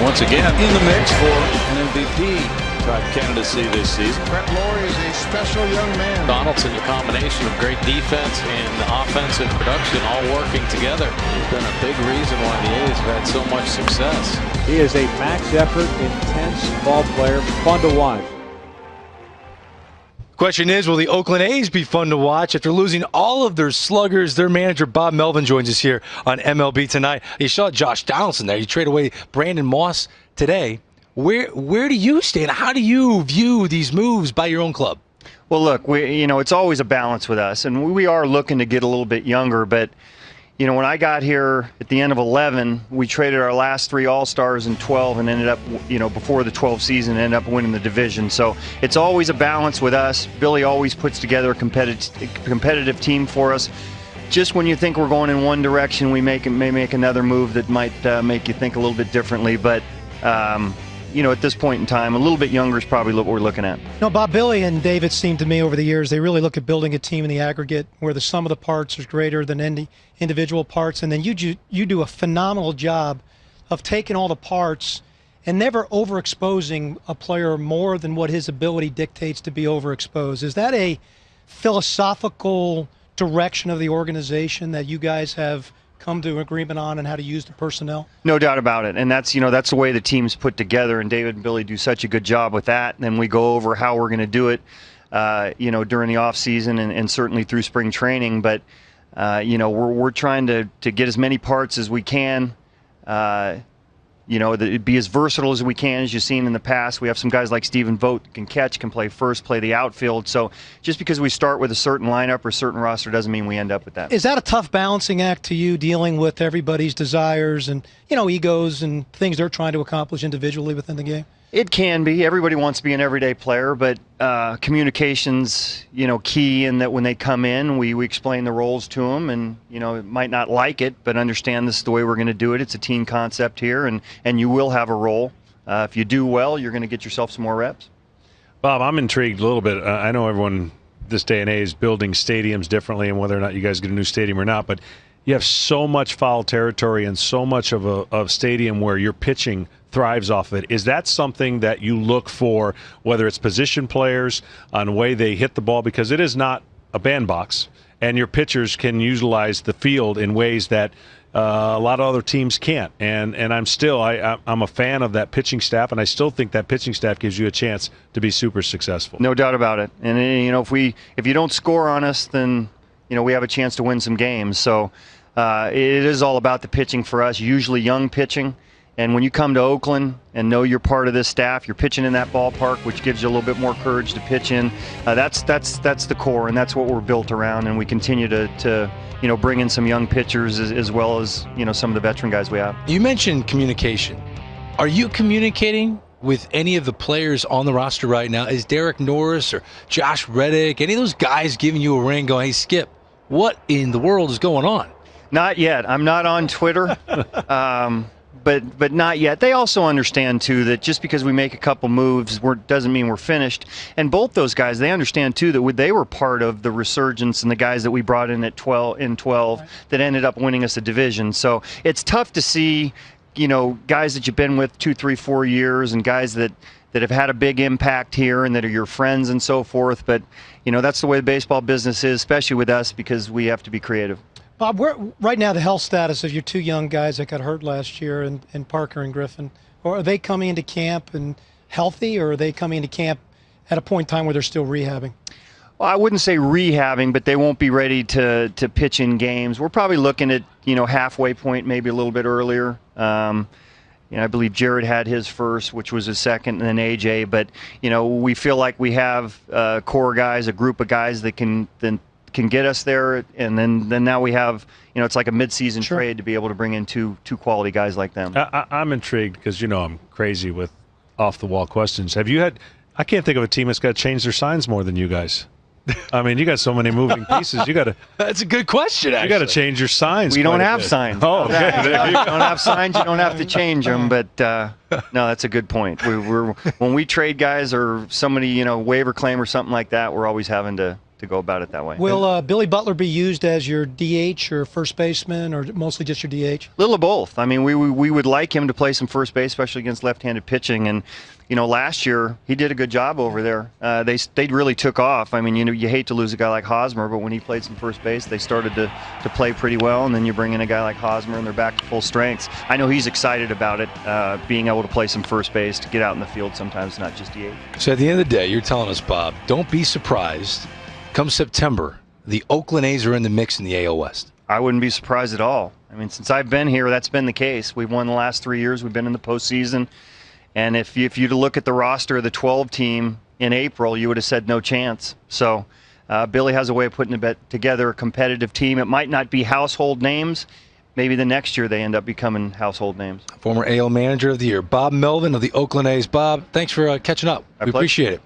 once again in the mix for an MVP type candidacy this season. Brett Lawrie is a special young man. Donaldson, a combination of great defense and offensive production all working together. He's been a big reason why the A's have had so much success. He is a max effort, intense ball player, fun to watch. Question is, will the Oakland A's be fun to watch after losing all of their sluggers? Their manager, Bob Melvin, joins us here on MLB Tonight. You saw Josh Donaldson there. You trade away Brandon Moss today. Where do you stand? How do you view these moves by your own club? Well, look, it's always a balance with us, and we are looking to get a little bit younger, but when I got here at the end of 11, we traded our last 3 All-Stars in 12 and ended up, before the 12 season, ended up winning the division. So it's always a balance with us. Billy always puts together a competitive team for us. Just when you think we're going in one direction, we may make another move that might make you think a little bit differently. But, at this point in time, a little bit younger is probably what we're looking at. Bob, Billy and David seem to me over the years, they really look at building a team in the aggregate where the sum of the parts is greater than any individual parts. And then you do a phenomenal job of taking all the parts and never overexposing a player more than what his ability dictates to be overexposed. Is that a philosophical direction of the organization that you guys have come to an agreement on and how to use the personnel? No doubt about it, and that's the way the team's put together, and David and Billy do such a good job with that. And then we go over how we're going to do it, during the off season and certainly through spring training. But we're trying to get as many parts as we can. Be as versatile as we can, as you've seen in the past. We have some guys like Stephen Vogt that can catch, can play first, play the outfield. So just because we start with a certain lineup or a certain roster doesn't mean we end up with that. Is that a tough balancing act to you, dealing with everybody's desires and, egos and things they're trying to accomplish individually within the game? It can be. Everybody wants to be an everyday player, but communication's, key in that when they come in, we explain the roles to them, and, might not like it, but understand this is the way we're going to do it. It's a team concept here, and you will have a role. If you do well, you're going to get yourself some more reps. Bob, I'm intrigued a little bit. I know everyone this day and age is building stadiums differently, and whether or not you guys get a new stadium or not, but you have so much foul territory and so much of a stadium where your pitching thrives off of it. Is that something that you look for, whether it's position players, on the way they hit the ball? Because it is not a bandbox, and your pitchers can utilize the field in ways that a lot of other teams can't. And I'm a fan of that pitching staff, and I still think that pitching staff gives you a chance to be super successful. No doubt about it. And if you don't score on us, then we have a chance to win some games. So it is all about the pitching for us, usually young pitching. And when you come to Oakland and know you're part of this staff, you're pitching in that ballpark, which gives you a little bit more courage to pitch in. That's the core, and that's what we're built around. And we continue to bring in some young pitchers as well as some of the veteran guys we have. You mentioned communication. Are you communicating with any of the players on the roster right now? Is Derek Norris or Josh Reddick, any of those guys giving you a ring going, hey, Skip, what in the world is going on? Not yet. I'm not on Twitter. But not yet. They also understand, too, that just because we make a couple moves doesn't mean we're finished. And both those guys, they understand, too, that they were part of the resurgence and the guys that we brought in at 12 right, that ended up winning us a division. So it's tough to see, guys that you've been with 2, 3, 4 years and guys that have had a big impact here and that are your friends and so forth. But, that's the way the baseball business is, especially with us, because we have to be creative. Bob, right now the health status of your 2 young guys that got hurt last year, and Parker and Griffin, or are they coming into camp and healthy, or are they coming into camp at a point in time where they're still rehabbing? Well, I wouldn't say rehabbing, but they won't be ready to pitch in games. We're probably looking at halfway point, maybe a little bit earlier. I believe Jared had his first, which was his second, and then AJ. But we feel like we have core guys, a group of guys that can get us there, and then now we have, it's like a mid-season trade to be able to bring in two quality guys like them. I'm intrigued because I'm crazy with off-the-wall questions. Have you had? I can't think of a team that's got to change their signs more than you guys. I mean, you got so many moving pieces. You got to. That's a good question. Actually, you got to change your signs. We don't have signs. Oh, okay. You don't have signs. You don't have to change them. But no, that's a good point. We're when we trade guys or somebody waiver claim or something like that, we're always having to to go about it that way. Will Billy Butler be used as your DH or first baseman, or mostly just your DH? Little of both. I mean, we would like him to play some first base, especially against left-handed pitching. And last year he did a good job over there. They really took off. I mean, you hate to lose a guy like Hosmer, but when he played some first base, they started to play pretty well. And then you bring in a guy like Hosmer, and they're back to full strengths. I know he's excited about it, being able to play some first base, to get out in the field sometimes, not just DH. So at the end of the day, you're telling us, Bob, don't be surprised. Come September, the Oakland A's are in the mix in the AL West. I wouldn't be surprised at all. I mean, since I've been here, that's been the case. We've won the last 3 years. We've been in the postseason. And if you to look at the roster of the 12 team in April, you would have said no chance. So Billy has a way of putting together a competitive team. It might not be household names. Maybe the next year they end up becoming household names. Former AL Manager of the Year, Bob Melvin of the Oakland A's. Bob, thanks for catching up. We appreciate it.